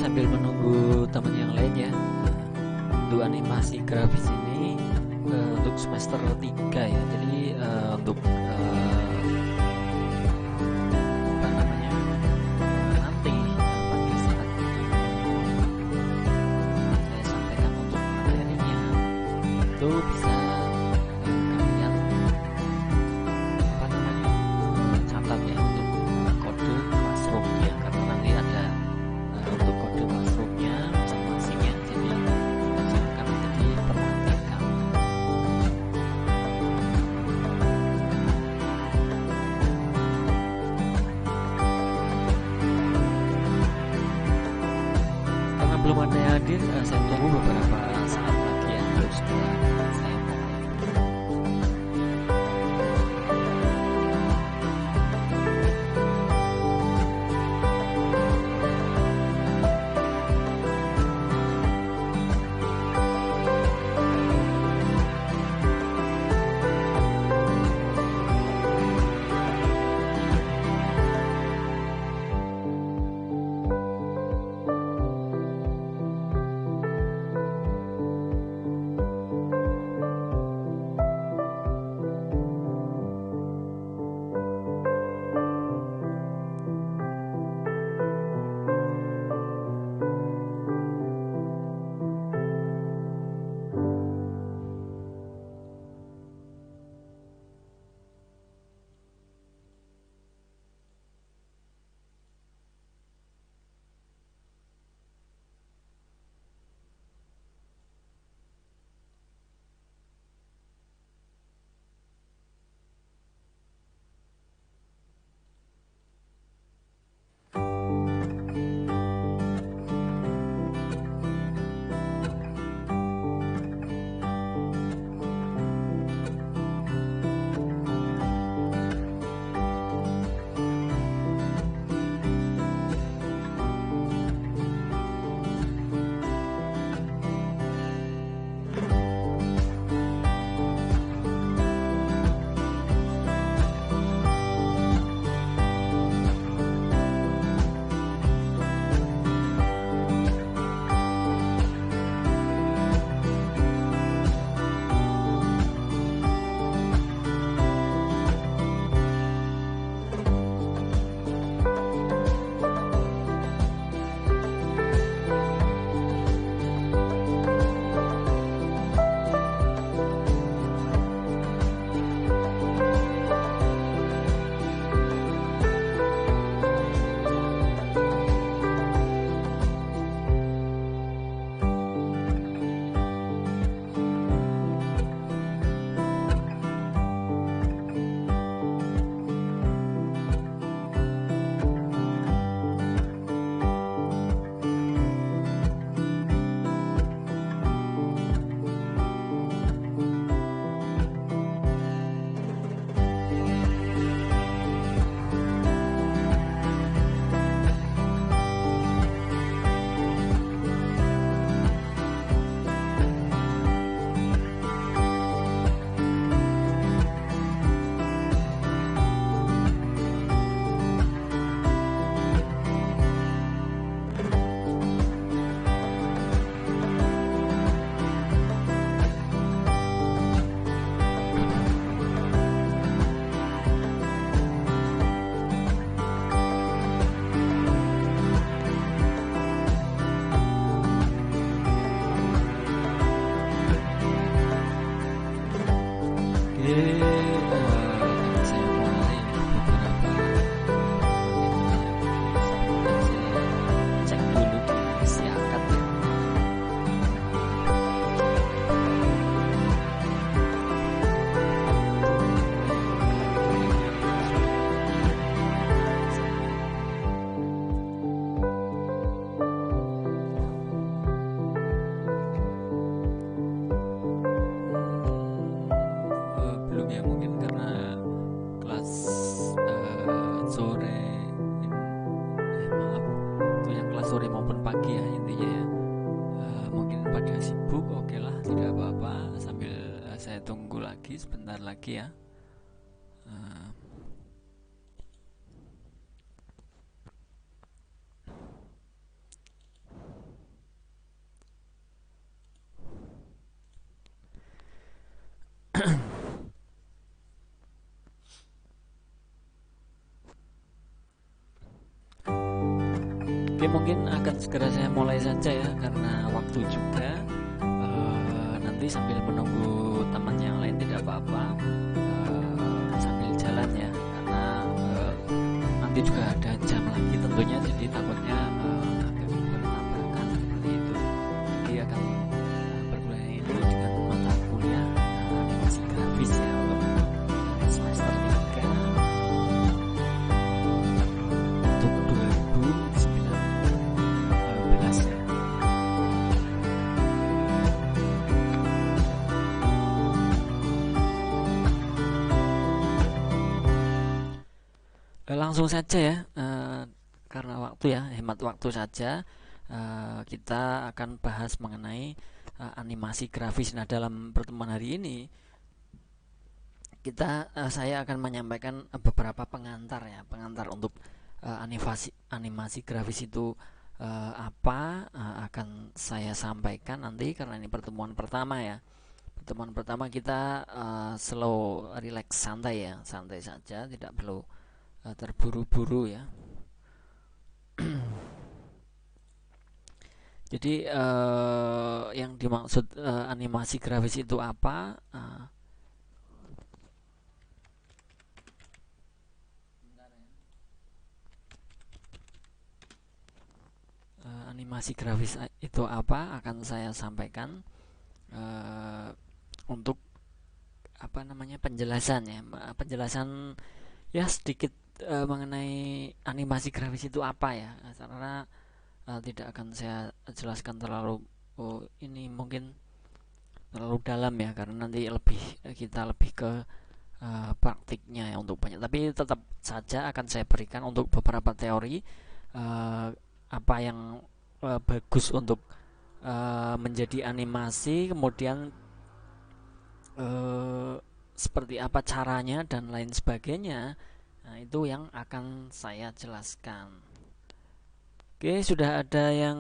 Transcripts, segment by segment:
sambil menunggu teman yang lain ya. Untuk animasi grafis ini untuk semester 3 ya. Jadi untuk apa namanya nanti pada saat saya sampaikan untuk materinya itu bisa kalian apa namanya catat ya untuk kode classroomnya, karena nanti ada untuk kode classroomnya masing-masing ya. Jadi silakan nanti diperhatikan. Karena belum ada yang hadir, saya tunggu beberapa saat lagi ya, terus saya mulai. Saya mulai beberapa saya cek dulu di siakat ya. Belum ya, mungkin karena kelas sore maaf itu yang kelas sore maupun pagi ya intinya ya. Mungkin pada sibuk, oke lah, tidak apa-apa, sambil saya tunggu lagi sebentar lagi ya. Eh, Oke, mungkin akan segera saya mulai saja ya, karena waktu juga. Nanti sambil menunggu teman yang lain tidak apa-apa, sambil jalan ya, karena nanti juga ada jam lagi tentunya, jadi takutnya agak bertabrakan seperti itu. Jadi akan berkuliah ini dengan mata kuliah animasi grafis ya, untuk semester 3 untuk 2019 ya. Langsung saja ya, karena waktu ya, hemat waktu saja. Kita akan bahas mengenai animasi grafis. Nah, dalam pertemuan hari ini saya akan menyampaikan beberapa pengantar ya, pengantar untuk animasi grafis itu apa, akan saya sampaikan nanti, karena ini pertemuan pertama ya. Pertemuan pertama kita slow, relax, santai ya, santai saja, tidak perlu terburu-buru ya. Jadi yang dimaksud animasi grafis itu apa? Animasi grafis itu apa akan saya sampaikan untuk apa namanya, penjelasan ya, penjelasan ya sedikit mengenai animasi grafis itu apa ya, karena tidak akan saya jelaskan terlalu ini mungkin terlalu dalam ya, karena nanti kita lebih ke praktiknya ya untuk banyak, tapi tetap saja akan saya berikan untuk beberapa teori apa yang bagus untuk menjadi animasi, kemudian seperti apa caranya dan lain sebagainya. Nah, itu yang akan saya jelaskan. Oke, sudah ada yang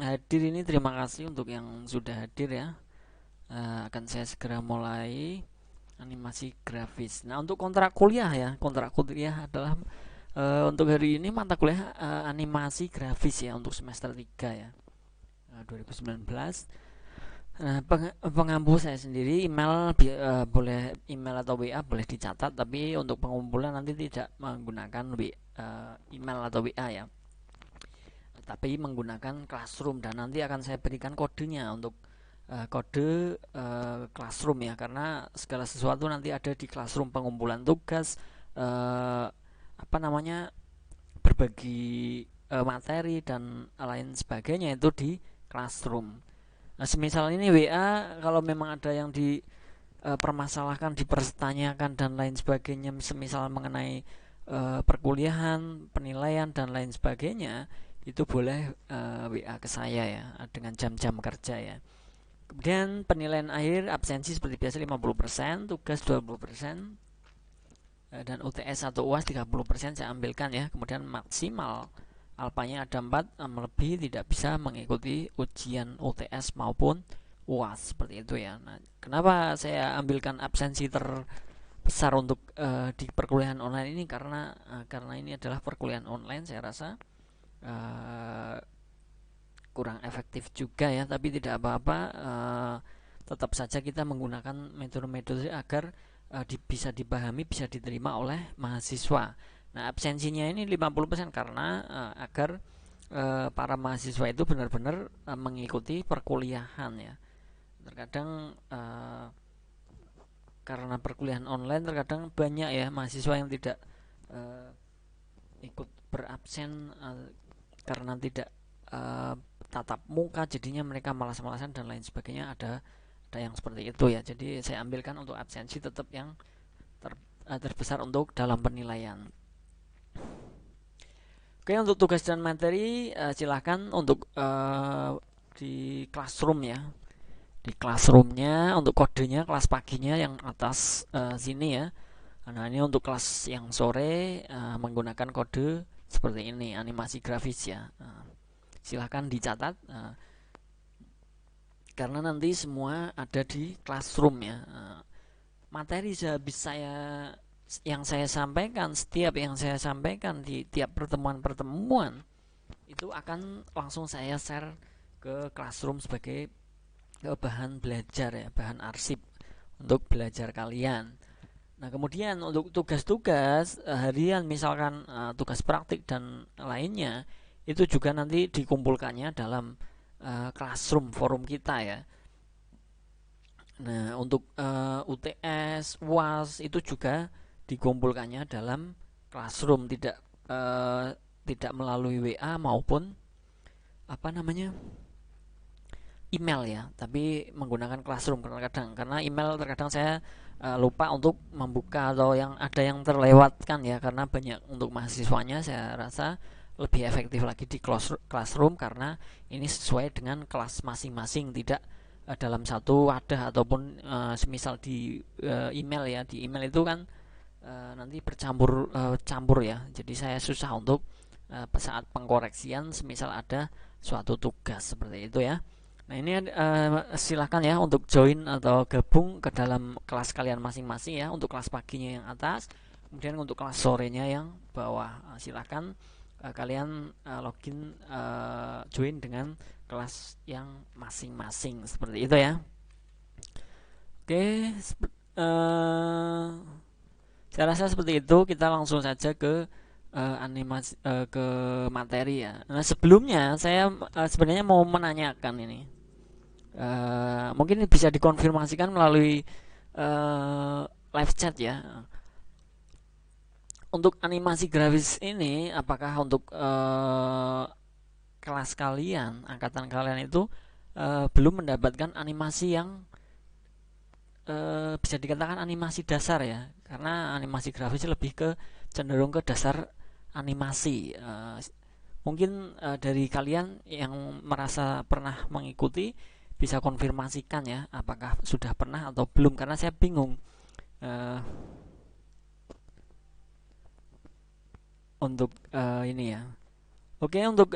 hadir ini, terima kasih untuk yang sudah hadir ya. Akan saya segera mulai animasi grafis. Nah, untuk kontrak kuliah ya, kontrak kuliah adalah untuk hari ini mata kuliah animasi grafis ya, untuk semester 3 ya, 2019. Nah, pengampu saya sendiri, email boleh email atau WA boleh dicatat, tapi untuk pengumpulan nanti tidak menggunakan email atau WA ya, tapi menggunakan Classroom, dan nanti akan saya berikan kodenya untuk kode Classroom ya, karena segala sesuatu nanti ada di Classroom, pengumpulan tugas, apa namanya, berbagi materi dan lain sebagainya itu di Classroom. Nah, semisal ini WA, kalau memang ada yang dipermasalahkan, dipertanyakan dan lain sebagainya, semisal mengenai perkuliahan, penilaian dan lain sebagainya, itu boleh WA ke saya ya, dengan jam-jam kerja ya. Kemudian penilaian akhir absensi seperti biasa 50%, tugas 20%, dan UTS atau UAS 30% saya ambilkan ya. Kemudian maksimal alpanya ada 4, melebihi tidak bisa mengikuti ujian UTS maupun UAS, seperti itu ya. Nah, kenapa saya ambilkan absensi terbesar untuk di perkuliahan online ini, karena ini adalah perkuliahan online, saya rasa kurang efektif juga ya, tapi tidak apa-apa, tetap saja kita menggunakan metode-metode agar bisa dipahami, bisa diterima oleh mahasiswa. Nah, absensinya ini 50% karena agar para mahasiswa itu benar-benar mengikuti perkuliahan ya. Terkadang karena perkuliahan online, terkadang banyak ya mahasiswa yang tidak ikut berabsen karena tidak tatap muka, jadinya mereka malas-malasan dan lain sebagainya. Ada yang seperti itu ya. Jadi saya ambilkan untuk absensi tetap yang terbesar untuk dalam penilaian. Oke, untuk tugas dan materi silahkan untuk di Classroom ya. Di Classroomnya untuk kodenya kelas paginya yang atas sini ya. Nah, ini untuk kelas yang sore menggunakan kode seperti ini, animasi grafis ya. Silahkan dicatat karena nanti semua ada di Classroom ya. Materi yang saya sampaikan, setiap yang saya sampaikan di tiap pertemuan-pertemuan itu akan langsung saya share ke Classroom sebagai bahan belajar ya, bahan arsip untuk belajar kalian. Nah, kemudian untuk tugas-tugas harian, misalkan tugas praktik dan lainnya, itu juga nanti dikumpulkannya dalam Classroom forum kita ya. Nah, untuk UTS, UAS itu juga dikumpulkannya dalam Classroom, tidak melalui WA maupun apa namanya email ya, tapi menggunakan Classroom kadang, karena email terkadang saya lupa untuk membuka atau ada yang terlewatkan ya, karena banyak untuk mahasiswanya. Saya rasa lebih efektif lagi di Classroom karena ini sesuai dengan kelas masing-masing, tidak dalam satu wadah ataupun semisal di email ya. Di email itu kan nanti campur ya, jadi saya susah untuk saat pengkoreksian semisal ada suatu tugas seperti itu ya. Nah, ini silakan ya untuk join atau gabung ke dalam kelas kalian masing-masing ya. Untuk kelas paginya yang atas, kemudian untuk kelas sorenya yang bawah. Silakan kalian login, join dengan kelas yang masing-masing seperti itu ya. Oke, saya rasa seperti itu. Kita langsung saja ke animasi, ke materi ya. Nah, sebelumnya saya sebenarnya mau menanyakan ini. Mungkin bisa dikonfirmasikan melalui live chat ya. Untuk animasi grafis ini, apakah untuk kelas kalian, angkatan kalian itu belum mendapatkan animasi yang bisa dikatakan animasi dasar ya? Karena animasi grafis lebih ke cenderung ke dasar animasi. Mungkin dari kalian yang merasa pernah mengikuti bisa konfirmasikan ya, apakah sudah pernah atau belum, karena saya bingung untuk ini ya. Oke, untuk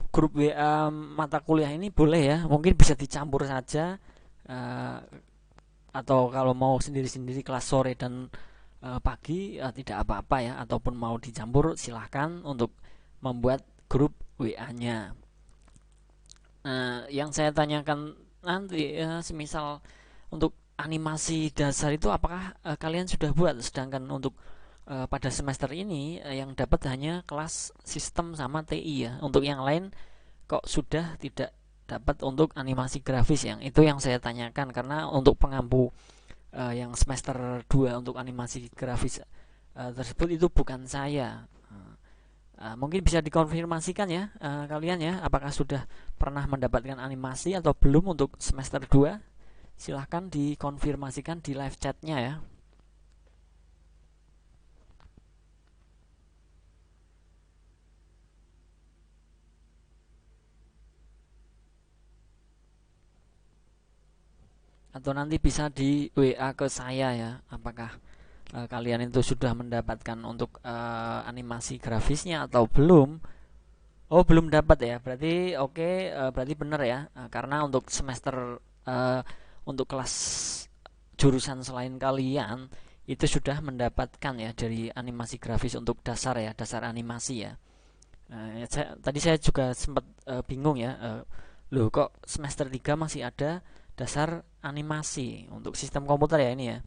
grup WA mata kuliah ini boleh ya, mungkin bisa dicampur saja, atau kalau mau sendiri-sendiri kelas sore dan pagi tidak apa-apa ya, ataupun mau dicampur silahkan untuk membuat grup WA-nya. Nah, yang saya tanyakan nanti semisal untuk animasi dasar itu apakah kalian sudah buat, sedangkan untuk pada semester ini yang dapat hanya kelas sistem sama TI ya. Untuk yang lain kok sudah tidak dapat untuk animasi grafis, yang itu yang saya tanyakan, karena untuk pengampu yang semester 2 untuk animasi grafis tersebut itu bukan saya. Mungkin bisa dikonfirmasikan ya kalian ya, apakah sudah pernah mendapatkan animasi atau belum untuk semester 2. Silahkan dikonfirmasikan di live chatnya ya. Atau nanti bisa di WA ke saya ya, apakah kalian itu sudah mendapatkan untuk animasi grafisnya atau belum. Oh, belum dapat ya, berarti oke, berarti benar ya, karena untuk semester untuk kelas jurusan selain kalian itu sudah mendapatkan ya dari animasi grafis untuk dasar ya, dasar animasi ya. Tadi saya juga sempat bingung ya, loh kok semester 3 masih ada dasar animasi untuk sistem komputer ya ini ya.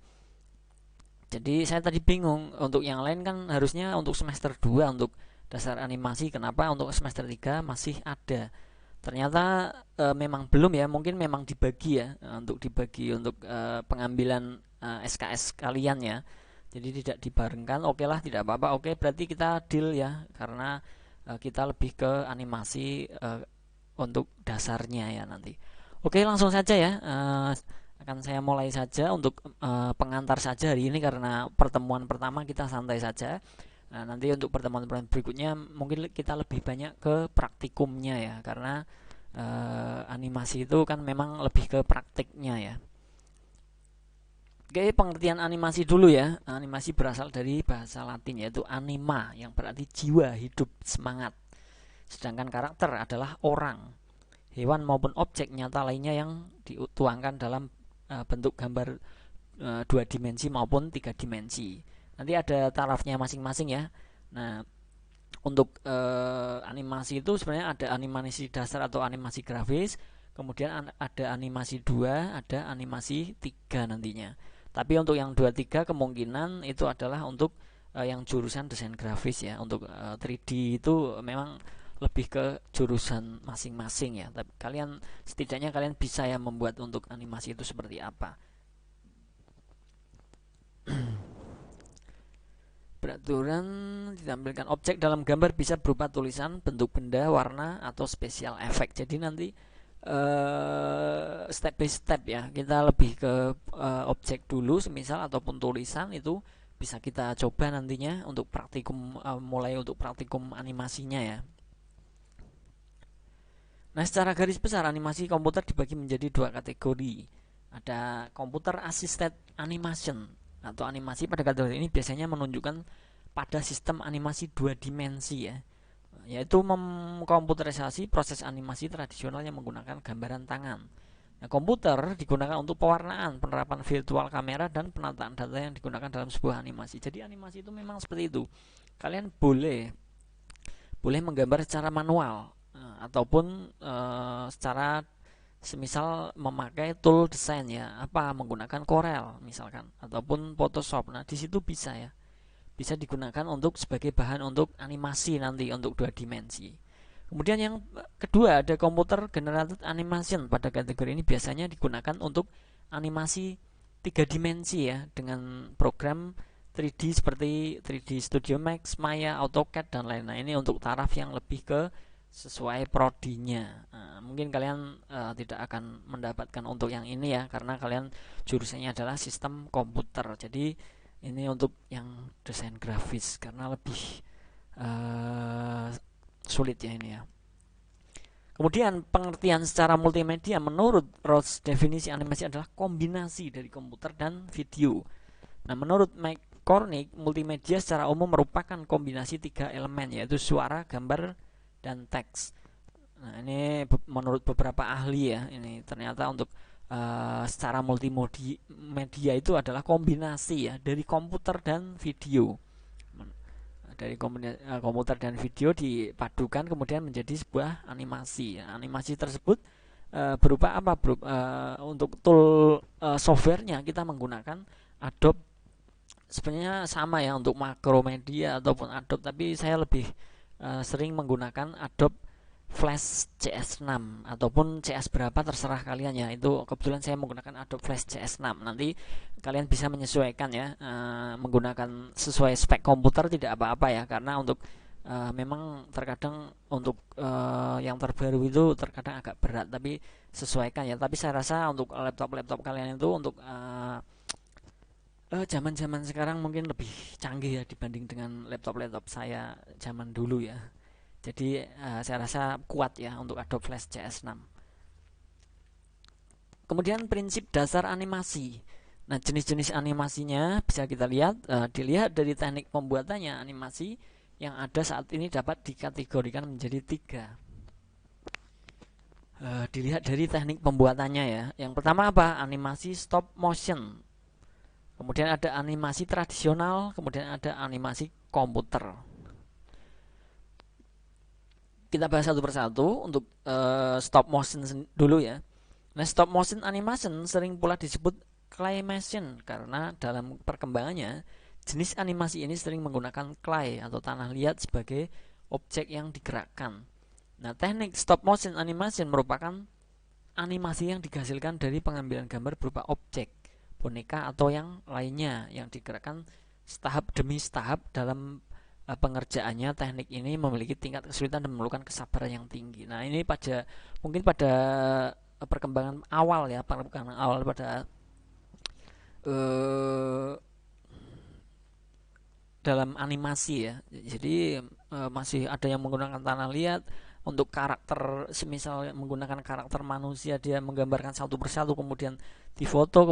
Jadi saya tadi bingung, untuk yang lain kan harusnya untuk semester 2 untuk dasar animasi, kenapa untuk semester 3 masih ada. Ternyata memang belum ya, mungkin memang dibagi ya, untuk dibagi untuk pengambilan SKS kalian ya. Jadi tidak dibarengkan. Oke lah, tidak apa-apa. Oke, berarti kita deal ya, karena kita lebih ke animasi untuk dasarnya ya nanti. Oke, langsung saja ya. Akan saya mulai saja untuk pengantar saja hari ini, karena pertemuan pertama kita santai saja. Nah, nanti untuk pertemuan-pertemuan berikutnya mungkin kita lebih banyak ke praktikumnya ya, karena animasi itu kan memang lebih ke praktiknya ya. Oke, pengertian animasi dulu ya. Animasi berasal dari bahasa Latin yaitu anima, yang berarti jiwa, hidup, semangat. Sedangkan karakter adalah orang, hewan maupun objek nyata lainnya yang dituangkan dalam bentuk gambar 2 dimensi maupun 3 dimensi. Nanti ada tarafnya masing-masing ya. Nah, Untuk animasi itu sebenarnya ada animasi dasar atau animasi grafis, kemudian ada animasi 2, ada animasi 3 nantinya. Tapi untuk yang 2 3 kemungkinan itu adalah untuk yang jurusan desain grafis ya. Untuk 3D itu memang lebih ke jurusan masing-masing ya. Tapi setidaknya kalian bisa ya membuat untuk animasi itu seperti apa. Peraturan ditampilkan objek dalam gambar bisa berupa tulisan, bentuk benda, warna, atau special effect. Jadi nanti step by step ya, kita lebih ke objek dulu semisal ataupun tulisan itu bisa kita coba nantinya untuk praktikum, mulai untuk praktikum animasinya ya. Nah, secara garis besar animasi komputer dibagi menjadi 2 kategori. Ada computer assisted animation atau animasi pada kategori ini biasanya menunjukkan pada sistem animasi 2 dimensi ya, yaitu mengkomputerisasi proses animasi tradisional yang menggunakan gambaran tangan. Nah, komputer digunakan untuk pewarnaan, penerapan virtual kamera, dan penataan data yang digunakan dalam sebuah animasi. Jadi animasi itu memang seperti itu. Kalian boleh menggambar secara manual ataupun secara semisal memakai tool desain ya, menggunakan Corel misalkan ataupun Photoshop. Nah, di situ bisa ya, bisa digunakan untuk sebagai bahan untuk animasi nanti untuk 2 dimensi. Kemudian yang kedua ada computer generated animation. Pada kategori ini biasanya digunakan untuk animasi 3 dimensi ya, dengan program 3D seperti 3D Studio Max, Maya, AutoCAD, dan lain-lain. Nah, ini untuk taraf yang lebih ke sesuai prodinya. Mungkin kalian tidak akan mendapatkan untuk yang ini ya, karena kalian jurusannya adalah sistem komputer. Jadi ini untuk yang desain grafis karena lebih sulit ya ini ya. Kemudian pengertian secara multimedia menurut Ross, definisi animasi adalah kombinasi dari komputer dan video. Nah, menurut Mike Cornick, multimedia secara umum merupakan kombinasi 3 elemen, yaitu suara, gambar, dan teks. Nah, ini menurut beberapa ahli ya, ini ternyata untuk secara multimedia itu adalah kombinasi ya dari komputer dan video. Dari komputer dan video dipadukan kemudian menjadi sebuah animasi. Animasi tersebut berupa apa? Untuk tool softwarenya kita menggunakan Adobe. Sebenarnya sama ya untuk Macromedia ataupun Adobe, tapi saya lebih sering menggunakan Adobe Flash CS6 ataupun CS berapa terserah kalian ya. Itu kebetulan saya menggunakan Adobe Flash CS6. Nanti kalian bisa menyesuaikan ya, menggunakan sesuai spek komputer tidak apa-apa ya, karena untuk memang terkadang untuk yang terbaru itu terkadang agak berat, tapi sesuaikan ya. Tapi saya rasa untuk laptop kalian itu untuk zaman-zaman sekarang mungkin lebih canggih ya dibanding dengan laptop saya zaman dulu ya. Jadi saya rasa kuat ya untuk Adobe Flash CS6. Kemudian prinsip dasar animasi. Nah, jenis-jenis animasinya bisa kita lihat, dilihat dari teknik pembuatannya. Animasi yang ada saat ini dapat dikategorikan menjadi 3. Dilihat dari teknik pembuatannya ya. Yang pertama apa? Animasi stop motion. Kemudian ada animasi tradisional, kemudian ada animasi komputer. Kita bahas satu persatu. Untuk stop motion dulu ya. Nah, stop motion animation sering pula disebut claymation karena dalam perkembangannya jenis animasi ini sering menggunakan clay atau tanah liat sebagai objek yang digerakkan. Nah, teknik stop motion animation merupakan animasi yang dihasilkan dari pengambilan gambar berupa objek, boneka atau yang lainnya yang digerakkan setahap demi setahap. Dalam pengerjaannya teknik ini memiliki tingkat kesulitan dan memerlukan kesabaran yang tinggi. Nah, ini mungkin pada perkembangan awal ya, perkembangan awal pada dalam animasi ya. Jadi masih ada yang menggunakan tanah liat untuk karakter, semisal menggunakan karakter manusia, dia menggambarkan satu persatu kemudian difoto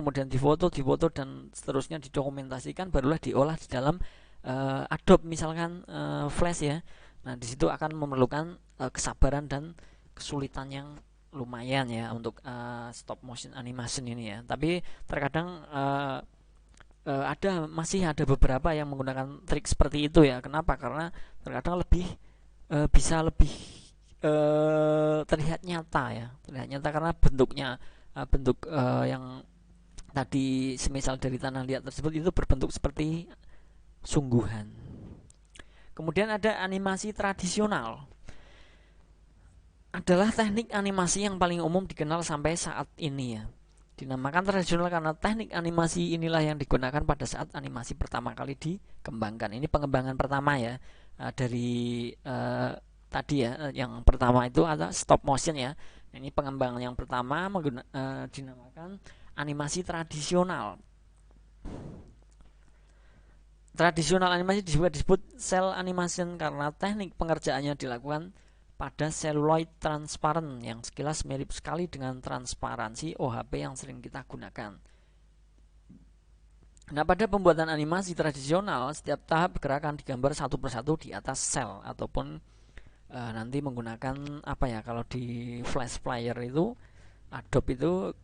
dan seterusnya didokumentasikan, barulah diolah di dalam Adobe misalkan Flash ya. Nah, di situ akan memerlukan kesabaran dan kesulitan yang lumayan ya untuk stop motion animation ini ya. Tapi terkadang masih ada beberapa yang menggunakan trik seperti itu ya. Kenapa? Karena terkadang bisa lebih terlihat nyata ya, terlihat nyata karena bentuk yang tadi semisal dari tanah liat tersebut itu berbentuk seperti sungguhan. Kemudian ada animasi tradisional. Adalah teknik animasi yang paling umum dikenal sampai saat ini ya. Dinamakan tradisional karena teknik animasi inilah yang digunakan pada saat animasi pertama kali dikembangkan. Ini pengembangan pertama ya, dari tadi ya, yang pertama itu ada stop motion ya. Ini pengembangan yang pertama dinamakan animasi tradisional. Tradisional animasi juga disebut cell animation karena teknik pengerjaannya dilakukan pada seluloid transparan yang sekilas mirip sekali dengan transparansi OHP yang sering kita gunakan. Nah, pada pembuatan animasi tradisional, setiap tahap gerakan digambar satu persatu di atas sel ataupun nanti menggunakan apa ya, kalau di Flash Player itu Adobe itu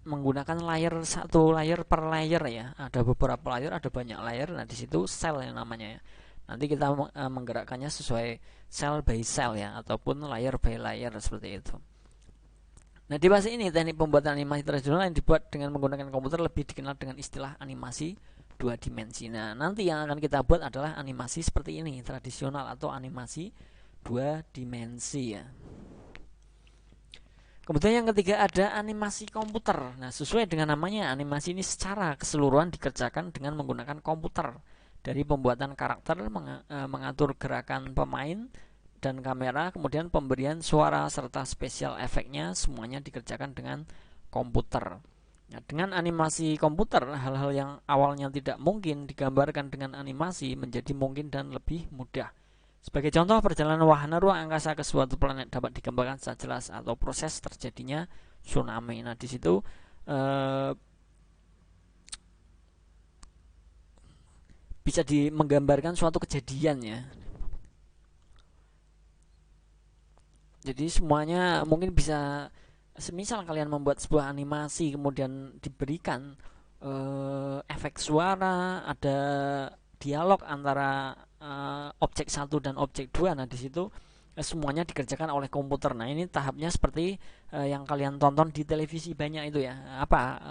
menggunakan satu layer per layer ya. Ada beberapa layer, ada banyak layer. Nah, di situ sel yang namanya ya. Nanti kita menggerakkannya sesuai cell by cell ya, ataupun layer by layer seperti itu. Nah, di bahasa ini teknik pembuatan animasi tradisional yang dibuat dengan menggunakan komputer lebih dikenal dengan istilah animasi dua dimensi. Nah, nanti yang akan kita buat adalah animasi seperti ini, tradisional atau animasi dua dimensi ya. Kemudian yang ketiga ada animasi komputer. Nah, sesuai dengan namanya, animasi ini secara keseluruhan dikerjakan dengan menggunakan komputer. Dari pembuatan karakter, mengatur gerakan pemain dan kamera, kemudian pemberian suara serta spesial efeknya, semuanya dikerjakan dengan komputer. Nah, dengan animasi komputer, hal-hal yang awalnya tidak mungkin digambarkan dengan animasi menjadi mungkin dan lebih mudah. Sebagai contoh, perjalanan wahana ruang angkasa ke suatu planet dapat digambarkan secara jelas atau proses terjadinya tsunami. Nah, di situ bisa menggambarkan suatu kejadian ya. Jadi semuanya mungkin bisa, semisal kalian membuat sebuah animasi kemudian diberikan efek suara, ada dialog antara objek 1 dan objek 2. Nah, di situ semuanya dikerjakan oleh komputer. Nah, ini tahapnya seperti yang kalian tonton di televisi banyak itu ya.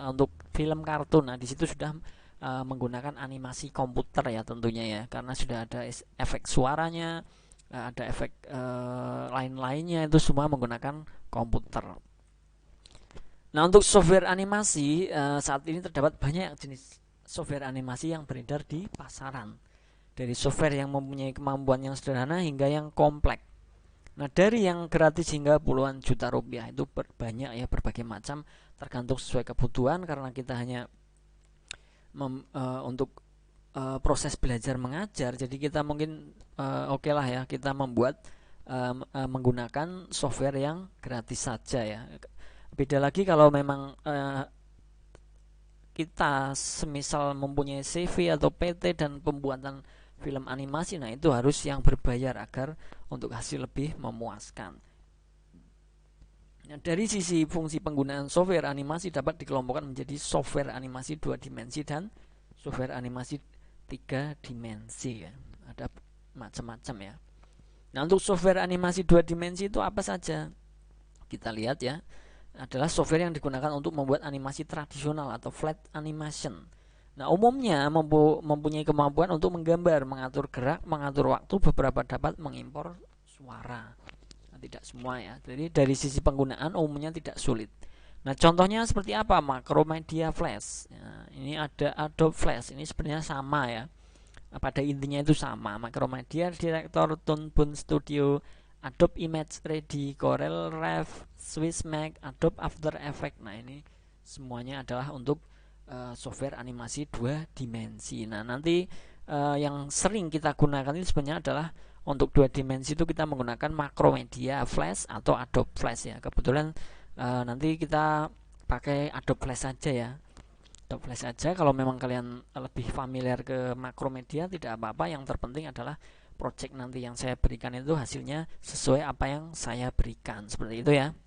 Untuk film kartun. Nah, di situ sudah menggunakan animasi komputer ya tentunya ya, karena sudah ada efek suaranya, ada efek lain-lainnya, itu semua menggunakan komputer. Nah, untuk software animasi, saat ini terdapat banyak jenis software animasi yang beredar di pasaran. Dari software yang mempunyai kemampuan yang sederhana hingga yang kompleks. Nah, dari yang gratis hingga puluhan juta rupiah, itu banyak ya, berbagai macam, tergantung sesuai kebutuhan. Karena kita hanya untuk proses belajar mengajar, jadi kita mungkin oke lah ya, kita membuat menggunakan software yang gratis saja ya. Beda lagi kalau memang kita semisal mempunyai CV atau PT dan pembuatan film animasi, nah itu harus yang berbayar agar untuk hasil lebih memuaskan. Nah, dari sisi fungsi penggunaan software animasi dapat dikelompokkan menjadi software animasi 2 dimensi dan software animasi 3 dimensi ya. Ada macam-macam ya. Nah, untuk software animasi 2 dimensi itu apa saja? Kita lihat ya. Adalah software yang digunakan untuk membuat animasi tradisional atau flat animation. Nah, umumnya mempunyai kemampuan untuk menggambar, mengatur gerak, mengatur waktu, beberapa dapat mengimpor suara. Nah, tidak semua ya. Jadi dari sisi penggunaan umumnya tidak sulit. Nah, contohnya seperti apa? Macromedia Flash. Nah, ini ada Adobe Flash. Ini sebenarnya sama ya. Pada intinya itu sama. Macromedia Director, Toon Boom Studio, Adobe Image Ready, Corel Rev, Swiss Mac, Adobe After Effects. Nah, ini semuanya adalah untuk software animasi 2 dimensi. Nah, nanti yang sering kita gunakan ini sebenarnya adalah untuk 2 dimensi itu kita menggunakan Macromedia Flash atau Adobe Flash ya. Kebetulan nanti kita pakai Adobe Flash saja ya. Adobe Flash saja. Kalau memang kalian lebih familiar ke Macromedia tidak apa-apa. Yang terpenting adalah project nanti yang saya berikan itu hasilnya sesuai apa yang saya berikan. Seperti itu ya.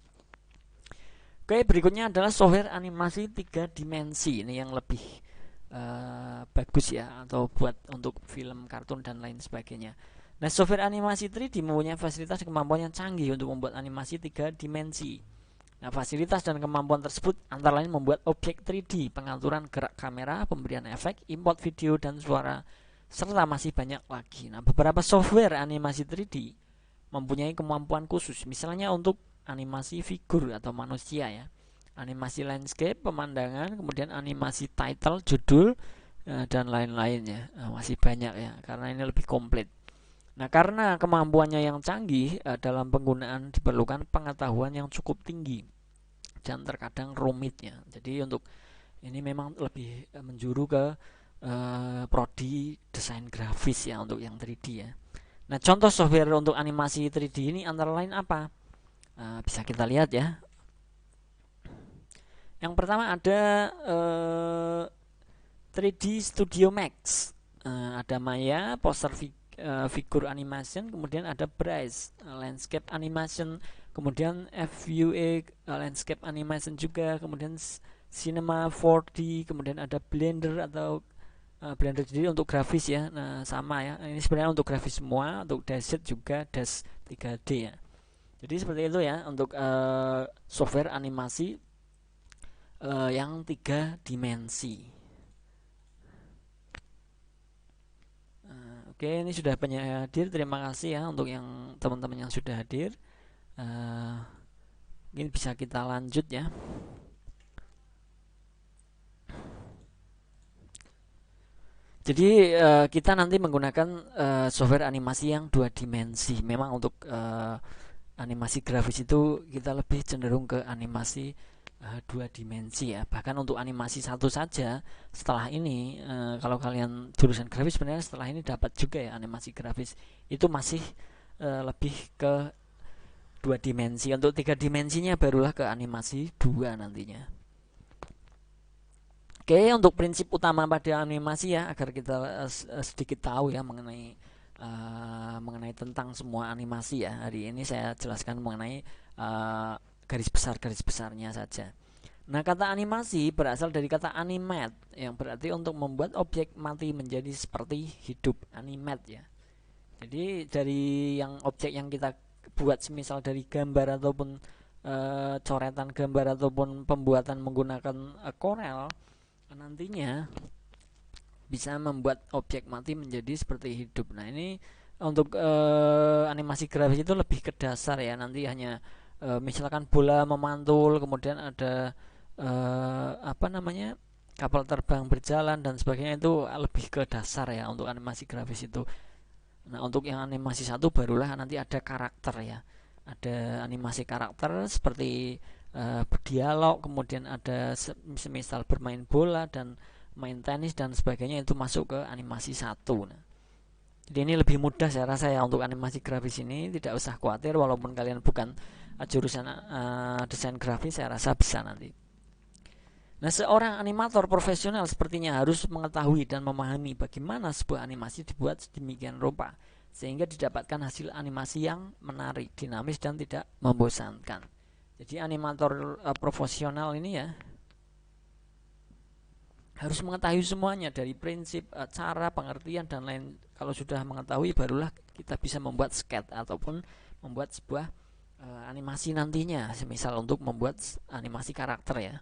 Oke, berikutnya adalah software animasi 3 dimensi. Ini yang lebih bagus ya, atau buat untuk film, kartun dan lain sebagainya. Nah, software animasi 3D mempunyai fasilitas dan kemampuan yang canggih untuk membuat animasi 3 dimensi. Nah, fasilitas dan kemampuan tersebut antara lain membuat objek 3D, pengaturan gerak kamera, pemberian efek, import video dan suara, serta masih banyak lagi. Nah, beberapa software animasi 3D mempunyai kemampuan khusus, misalnya untuk animasi figur atau manusia ya, animasi landscape, pemandangan, kemudian animasi title, judul, dan lain-lainnya. Masih banyak ya, karena ini lebih komplit. Nah, karena kemampuannya yang canggih, dalam penggunaan diperlukan pengetahuan yang cukup tinggi dan terkadang rumitnya. Jadi untuk ini memang lebih menjuru ke prodi desain grafis ya, untuk yang 3D ya. Nah, contoh software untuk animasi 3D ini antara lain apa? Bisa kita lihat ya. Yang pertama ada 3D Studio Max, ada Maya, poster figur animation, kemudian ada Bryce, landscape animation, kemudian FUA, landscape animation juga, kemudian Cinema 4D, kemudian ada Blender atau Blender jadi untuk grafis ya. Nah, sama ya. Ini sebenarnya untuk grafis semua, untuk Dashet juga Dash 3D ya. Jadi seperti itu ya untuk software animasi yang 3 dimensi. Oke, ini sudah banyak hadir. Terima kasih ya untuk yang teman-teman yang sudah hadir. Mungkin bisa kita lanjut ya. Jadi kita nanti menggunakan software animasi yang 2 dimensi. Memang untuk animasi grafis itu kita lebih cenderung ke animasi 2 dimensi ya. Bahkan untuk animasi satu saja setelah ini, kalau kalian jurusan grafis sebenarnya setelah ini dapat juga ya animasi grafis. Itu masih lebih ke 2 dimensi. Untuk 3 dimensinya barulah ke animasi 2 nantinya. Oke, untuk prinsip utama pada animasi ya, agar kita sedikit tahu ya mengenai tentang semua animasi ya. Hari ini saya jelaskan mengenai garis besarnya saja. Nah, kata animasi berasal dari kata animate yang berarti untuk membuat objek mati menjadi seperti hidup, animate ya. Jadi dari yang objek yang kita buat, semisal dari gambar ataupun coretan gambar ataupun pembuatan menggunakan Corel, nantinya bisa membuat objek mati menjadi seperti hidup. Nah, ini untuk animasi grafis itu lebih ke dasar ya. Nanti hanya misalkan bola memantul, kemudian ada kapal terbang berjalan dan sebagainya, itu lebih ke dasar ya untuk animasi grafis itu. Nah, untuk yang animasi satu barulah nanti ada karakter ya. Ada animasi karakter seperti berdialog, kemudian ada semisal bermain bola dan main tenis dan sebagainya, itu masuk ke animasi satu. Nah, jadi ini lebih mudah saya rasa ya untuk animasi grafis ini, tidak usah khawatir walaupun kalian bukan jurusan desain grafis, saya rasa bisa nanti. Nah, seorang animator profesional sepertinya harus mengetahui dan memahami bagaimana sebuah animasi dibuat sedemikian rupa sehingga didapatkan hasil animasi yang menarik, dinamis dan tidak membosankan. Jadi animator profesional ini ya harus mengetahui semuanya, dari prinsip, cara, pengertian dan lain. Kalau sudah mengetahui barulah kita bisa membuat sketch ataupun membuat sebuah animasi nantinya, semisal untuk membuat animasi karakter ya.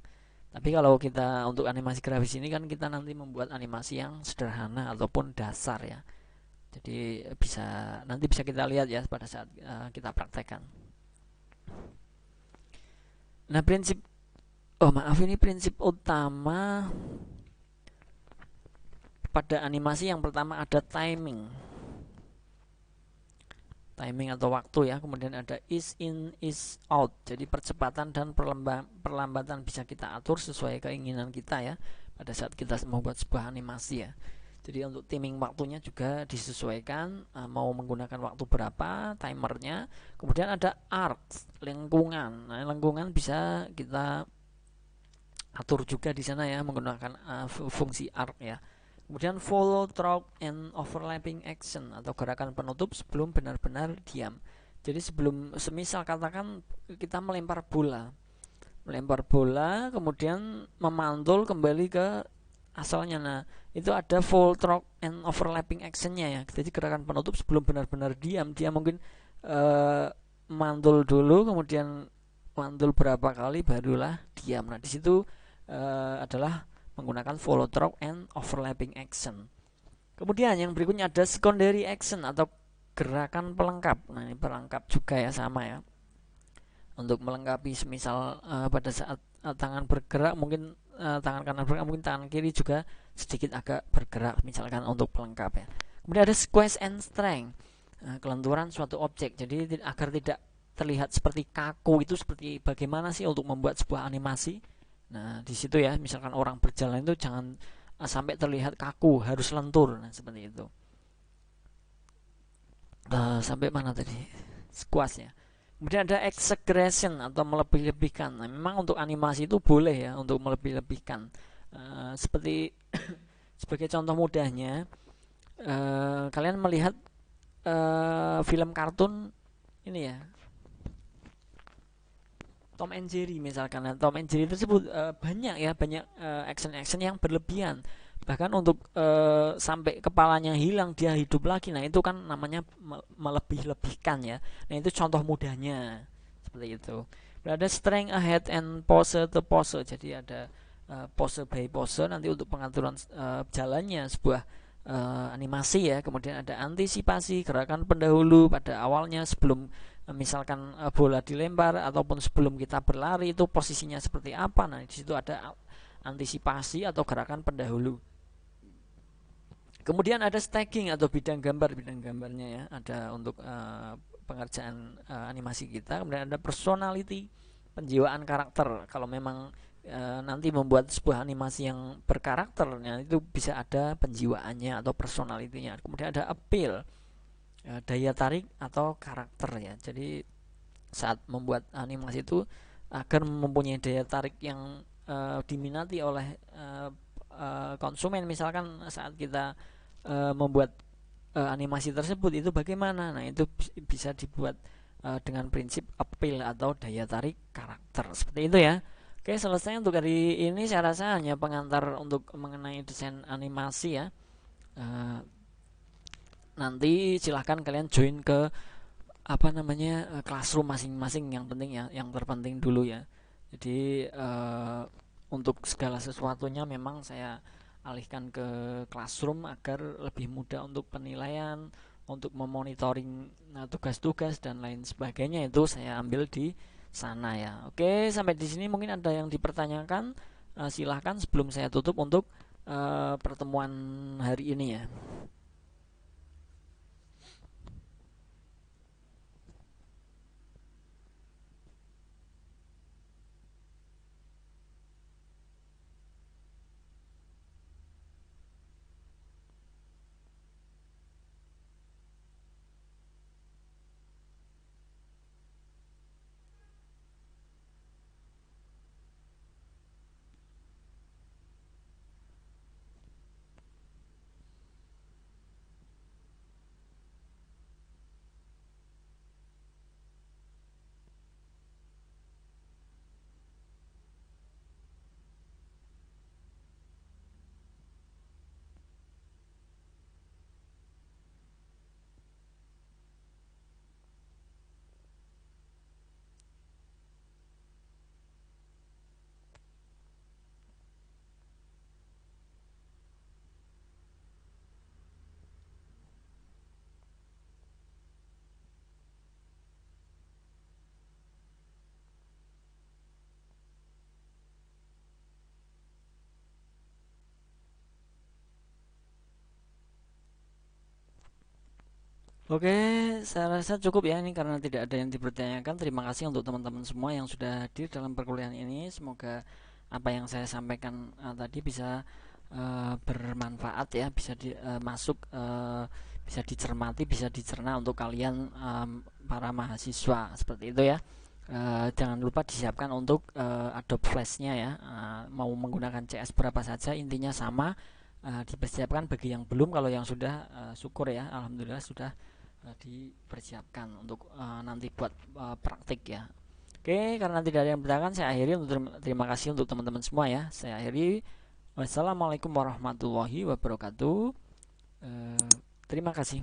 Tapi kalau kita untuk animasi grafis ini kan kita nanti membuat animasi yang sederhana ataupun dasar ya. Jadi nanti bisa kita lihat ya pada saat kita praktekkan. Nah, prinsip utama pada animasi yang pertama ada timing atau waktu ya. Kemudian ada is in, is out. Jadi percepatan dan perlambatan bisa kita atur sesuai keinginan kita ya pada saat kita membuat sebuah animasi ya. Jadi untuk timing waktunya juga disesuaikan, mau menggunakan waktu berapa, timernya. Kemudian ada art, lingkungan. Nah, lingkungan bisa kita atur juga di sana ya menggunakan fungsi art ya. Kemudian follow through and overlapping action atau gerakan penutup sebelum benar-benar diam. Jadi semisal katakan kita melempar bola, kemudian memantul kembali ke asalnya. Nah, itu ada full throat and overlapping actionnya ya. Jadi gerakan penutup sebelum benar-benar diam, dia mungkin mantul dulu, kemudian mantul berapa kali barulah diam. Nah, di situ adalah menggunakan follow through and overlapping action. Kemudian yang berikutnya ada secondary action atau gerakan pelengkap. Nah, ini pelengkap juga ya, sama ya. Untuk melengkapi semisal pada saat tangan bergerak, mungkin tangan kanan bergerak, mungkin tangan kiri juga sedikit agak bergerak, misalkan untuk pelengkap ya. Kemudian ada squeeze and strength, kelenturan suatu objek. Jadi agar tidak terlihat seperti kaku, itu seperti bagaimana sih untuk membuat sebuah animasi. Nah, di situ ya, misalkan orang berjalan itu jangan sampai terlihat kaku, harus lentur. Nah, seperti itu. Sampai mana tadi? Squash ya. Kemudian ada exaggeration atau melebih-lebihkan. Nah, memang untuk animasi itu boleh ya untuk melebih-lebihkan. Seperti sebagai contoh mudahnya, kalian melihat film kartun ini ya, Tom and Jerry misalkan. Nah, Tom and Jerry tersebut banyak ya, banyak action-action yang berlebihan. Bahkan untuk sampai kepalanya hilang dia hidup lagi. Nah, itu kan namanya melebih-lebihkan ya. Nah, itu contoh mudahnya seperti itu. Ada strength ahead and pose to pose. Jadi ada pose by pose nanti untuk pengaturan jalannya sebuah animasi ya. Kemudian ada antisipasi, gerakan pendahulu pada awalnya sebelum misalkan bola dilempar ataupun sebelum kita berlari itu posisinya seperti apa. Nah, di situ ada antisipasi atau gerakan pendahulu. Kemudian ada stacking atau bidang gambarnya ya, ada untuk pengerjaan animasi kita. Kemudian ada personality, penjiwaan karakter. Kalau memang nanti membuat sebuah animasi yang berkarakternya, itu bisa ada penjiwaannya atau personalitinya. Kemudian ada appeal, daya tarik atau karakter ya. Jadi saat membuat animasi itu agar mempunyai daya tarik yang diminati oleh konsumen. Misalkan saat kita membuat animasi tersebut itu bagaimana. Nah, itu bisa dibuat dengan prinsip appeal atau daya tarik karakter, seperti itu ya. Oke, selesai untuk hari ini. Saya rasa hanya pengantar untuk mengenai desain animasi ya. Nanti silahkan kalian join ke apa namanya classroom masing-masing. Yang penting ya, yang terpenting dulu ya. Jadi untuk segala sesuatunya memang saya alihkan ke classroom agar lebih mudah untuk penilaian, untuk memonitoring tugas-tugas dan lain sebagainya, itu saya ambil di sana ya. Oke, sampai di sini mungkin ada yang dipertanyakan. Silahkan sebelum saya tutup untuk pertemuan hari ini ya. Oke, saya rasa cukup ya ini karena tidak ada yang dipertanyakan. Terima kasih untuk teman-teman semua yang sudah hadir dalam perkuliahan ini. Semoga apa yang saya sampaikan tadi bisa bermanfaat ya, bisa masuk, bisa dicermati, bisa dicerna untuk kalian para mahasiswa, seperti itu ya. Jangan lupa disiapkan untuk Adobe Flash-nya ya. Mau menggunakan CS berapa saja intinya sama. Dipersiapkan bagi yang belum. Kalau yang sudah, syukur ya, alhamdulillah sudah dipersiapkan untuk nanti buat praktik ya. Oke, karena tidak ada yang bertanyakan, saya akhiri. Terima kasih untuk teman-teman semua ya. Saya akhiri. Wassalamualaikum warahmatullahi wabarakatuh. Terima kasih.